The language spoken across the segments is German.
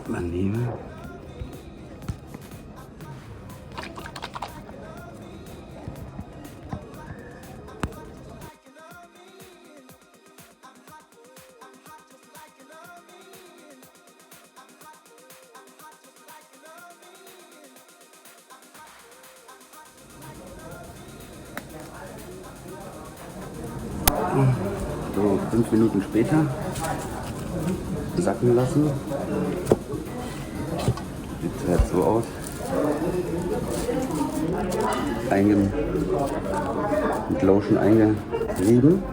Man nehme. So, 5 Minuten später sacken lassen. Sieht halt so aus. Mit Lotion eingerieben.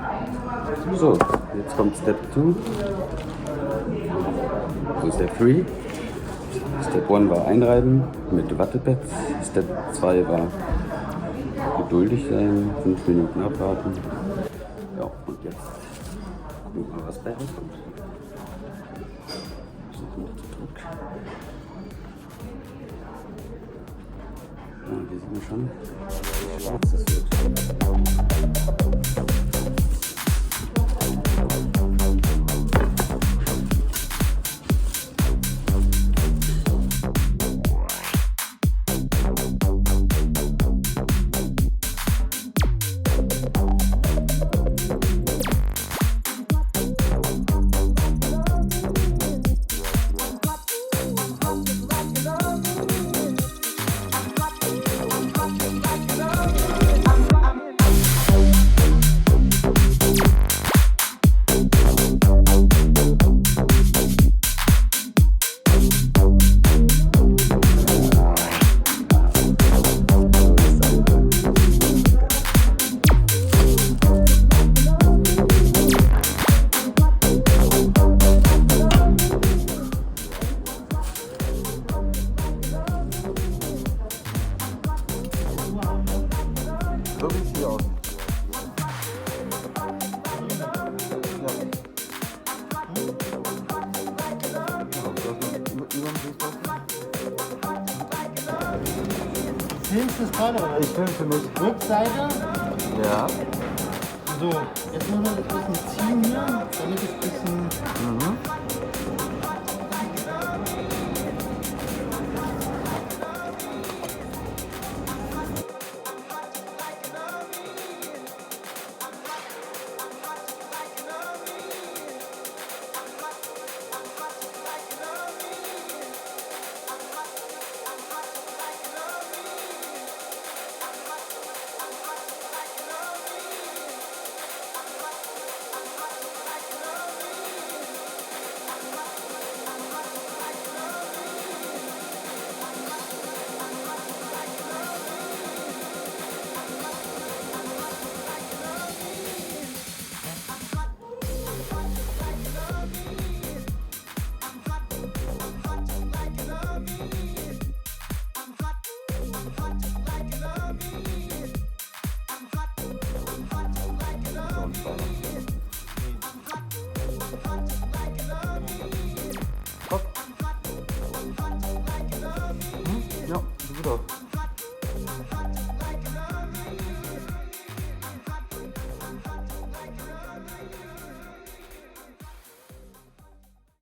So, jetzt kommt Step 2. So ist der 3. Step 1 war einreiben mit Wattepads. Step 2 war geduldig sein, 5 Minuten abwarten. Ja, und jetzt gucken wir mal, was bei rauskommt. Ja, hier sieht man schon, wie schwarz das wird. So sieht es hier aus. Filmst du es gerade oder? Ich filme für mich. Rückseite. Ja. So, jetzt muss man das ein bisschen ziehen hier, damit es ein bisschen... Ja, sieht gut aus.